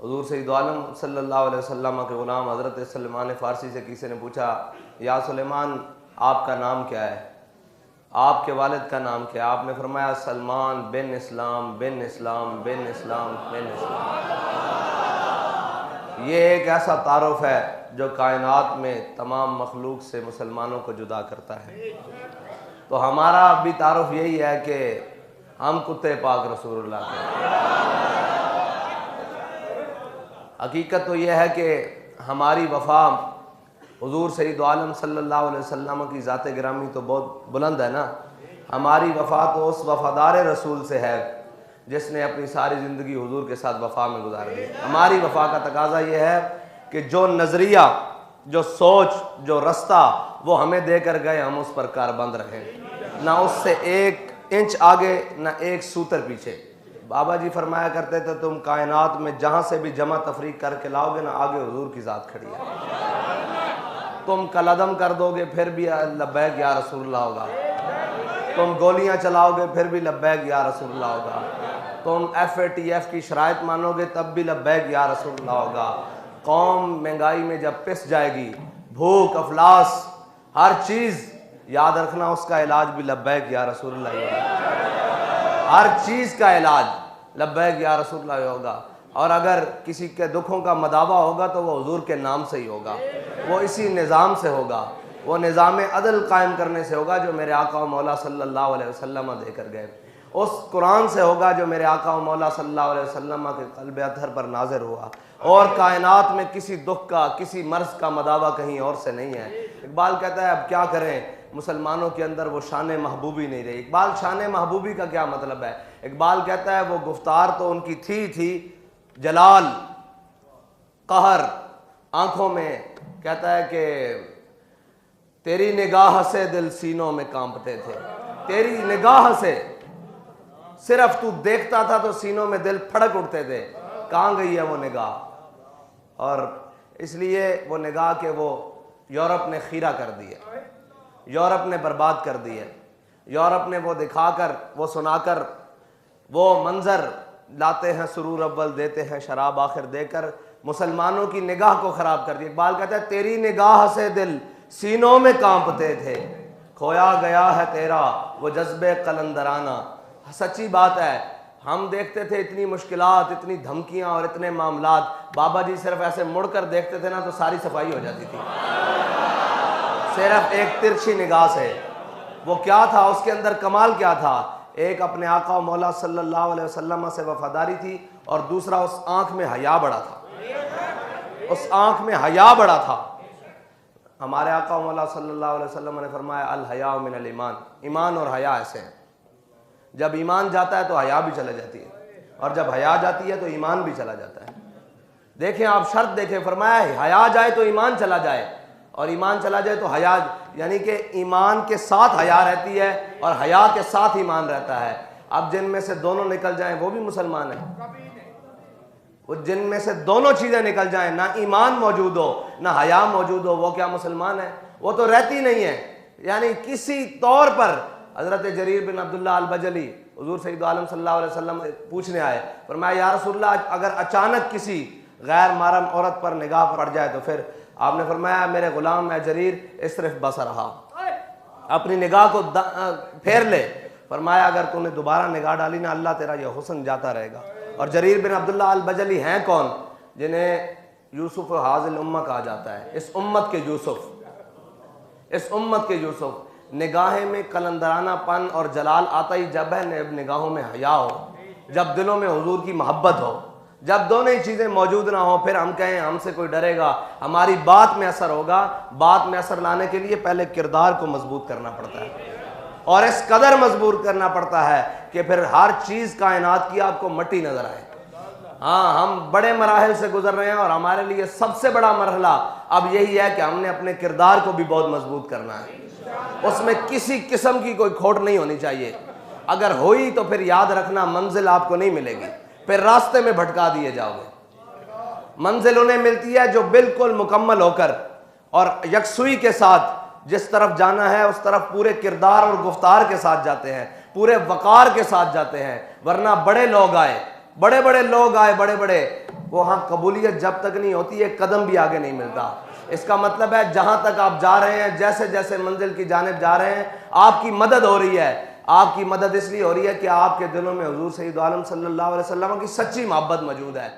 हुज़ूर सैयद आलम सल्लल्लाहु अलैहि वसल्लम के ग़ुलाम हज़रत सलमान फ़ारसी से किसी ने पूछा, या सुलेमान आपका नाम क्या है, आपके वालिद का नाम क्या है? आपने फरमाया सलमान बिन इस्लाम बिन इस्लाम बिन इस्लाम बिन इस्लाम। ये एक ऐसा तारुफ है जो कायनात में तमाम मखलूक से मुसलमानों को जुदा करता है। तो हमारा भी तारुफ यही है कि हम कुत्ते पाक रसूलुल्लाह के। हकीकत तो यह है कि हमारी वफ़ा हुज़ूर सैयद आलम सल्लल्लाहु अलैहि वसल्लम की ज़ात गिरामी तो बहुत बुलंद है ना। हमारी वफ़ा तो उस वफ़ादार रसूल से है जिसने अपनी सारी ज़िंदगी हुज़ूर के साथ वफ़ा में गुजार दी। हमारी वफ़ा का तकाज़ा ये है कि जो नज़रिया, जो सोच, जो रास्ता वो हमें देकर गए, हम उस पर कारबंद रहें, ना उससे एक इंच आगे ना एक सूतर पीछे। बाबा जी फरमाया करते थे, तुम कायनात में जहाँ से भी जमा तफरीक करके लाओगे ना, आगे हुज़ूर की ज़ात खड़ी है। तुम कलदम कर दोगे फिर भी लब्बैक या रसूलुल्लाह होगा। तुम गोलियां चलाओगे फिर भी लब्बैक या रसूलुल्लाह होगा। तुम FATF की शराइत मानोगे तब भी लब्बैक या रसूलुल्लाह होगा। कौम महंगाई में जब पिस जाएगी, भूख अफलास हर चीज़, याद रखना उसका इलाज भी लब्बैक या रसूलुल्लाह होगा। हर चीज़ का इलाज लब्बैक या रसूलुल्लाह होगा। और अगर किसी के दुखों का मदावा होगा तो वो हुजूर के नाम से ही होगा, वो इसी निज़ाम से होगा, वो निज़ाम अदल कायम करने से होगा जो मेरे आका व मौला सल्लल्लाहु अलैहि वसल्लम देकर गए। उस कुरान से होगा जो मेरे आका व मौला सल्लल्लाहु अलैहि वसल्लम के क़ल्ब अतहर पर नाज़िर हुआ। और कायनात में किसी दुख का, किसी मर्ज़ का मदावा कहीं और से नहीं है। इकबाल कहता है अब क्या करें, मुसलमानों के अंदर वो शान महबूबी नहीं रही। इकबाल शान महबूबी का क्या मतलब है? इकबाल कहता है वो गुफ्तार तो उनकी थी जलाल कहर आंखों में, कहता है कि तेरी निगाह से दिल सीनों में कांपते थे। तेरी निगाह से सिर्फ तू देखता था तो सीनों में दिल फड़क उठते थे। कहाँ गई है वो निगाह? और इसलिए वो निगाह के वो यूरोप ने खीरा कर दिए, यूरोप ने बर्बाद कर दिए। यूरोप ने वो दिखाकर, वो सुनाकर, वो मंजर लाते हैं सुरूर अव्वल, देते हैं शराब आखिर देकर, मुसलमानों की निगाह को खराब कर दिया। इकबाल कहता है तेरी निगाह से दिल सीनों में कांपते थे, खोया गया है तेरा वो जज्बे कलंदराना। सच्ची बात है, हम देखते थे इतनी मुश्किलात, इतनी धमकियां और इतने मामलात, बाबा जी सिर्फ ऐसे मुड़कर देखते थे ना तो सारी सफाई हो जाती थी, सिर्फ एक तिरछी निगाह से। वो क्या था, उसके अंदर कमाल क्या था? एक अपने आका मौला सल्लल्लाहु अलैहि वसल्लम से वफादारी थी और दूसरा उस आंख में हया बड़ा था, उस आंख में हया बड़ा था। हमारे आका मौला सल्लल्लाहु अलैहि वसल्लम ने फरमाया अल हया मिनल ईमान, ईमान और हया ऐसे हैं, जब ईमान जाता है तो हया भी चला जाती है और जब हया जाती है तो ईमान भी चला जाता है। देखें आप, शर्त देखें, फरमाया हया जाए तो ईमान चला जाए और ईमान चला जाए तो हया, यानी कि ईमान के साथ हया रहती है और हया के साथ ईमान रहता है। अब जिनमें से दोनों निकल जाएं वो भी मुसलमान है। वो जिनमें से दोनों चीजें निकल जाएं, ना ईमान मौजूद हो ना हया मौजूद हो, वो क्या मुसलमान है? वो तो रहती नहीं है। यानी किसी तौर पर हजरत जरीर बिन अब्दुल्लाह अल बजली हुजूर सैयद आलम सल्लल्लाहु अलैहि वसल्लम पूछने आए, फरमाया या रसूलल्लाह अगर अचानक किसी गैर महरम औरत पर निगाह पड़ जाए तो फिर? आपने फरमाया मेरे गुलाम है जरीर इस्रिफ बसर रहा, अपनी निगाह को फेर ले। फरमाया अगर तूने दोबारा निगाह डाली ना, अल्लाह तेरा यह हुस्न जाता रहेगा। और जरीर बिन अब्दुल्लाह अल बजली हैं कौन? जिन्हें यूसुफ हाजिल उम्मा कहा जाता है, इस उम्मत के यूसुफ, इस उम्मत के यूसुफ। निगाहें में कलंदरानापन और जलाल आता ही जब है निगाहों में हया हो, जब दिलों में हुजूर की मोहब्बत हो, जब दोनों ही चीज़ें मौजूद ना हो, फिर हम कहें हमसे कोई डरेगा, हमारी बात में असर होगा। बात में असर लाने के लिए पहले किरदार को मजबूत करना पड़ता है और इस कदर मजबूत करना पड़ता है कि फिर हर चीज़ कायनात की आपको मट्टी नजर आए। हाँ, हम बड़े मराहिल से गुजर रहे हैं और हमारे लिए सबसे बड़ा मरहला अब यही है कि हमने अपने किरदार को भी बहुत मजबूत करना है। उसमें किसी किस्म की कोई खोट नहीं होनी चाहिए। अगर हुई तो फिर याद रखना मंजिल आपको नहीं मिलेगी, फिर रास्ते में भटका दिए जाओगे। मंजिल उन्हें मिलती है जो बिल्कुल मुकम्मल होकर और यकसुई के साथ जिस तरफ जाना है उस तरफ पूरे किरदार और गुफ्तार के साथ जाते हैं, पूरे वकार के साथ जाते हैं। वरना बड़े लोग आए, बड़े बड़े लोग आए, बड़े बड़े वहाँ कबूलियत जब तक नहीं होती एक कदम भी आगे नहीं मिलता। इसका मतलब है जहाँ तक आप जा रहे हैं, जैसे जैसे मंजिल की जानिब जा रहे हैं, आपकी मदद हो रही है। आपकी मदद इसलिए हो रही है कि आपके दिलों में हुजूर सय्यद आलम सल्लल्लाहु अलैहि वसल्लम की सच्ची मोहब्बत मौजूद है।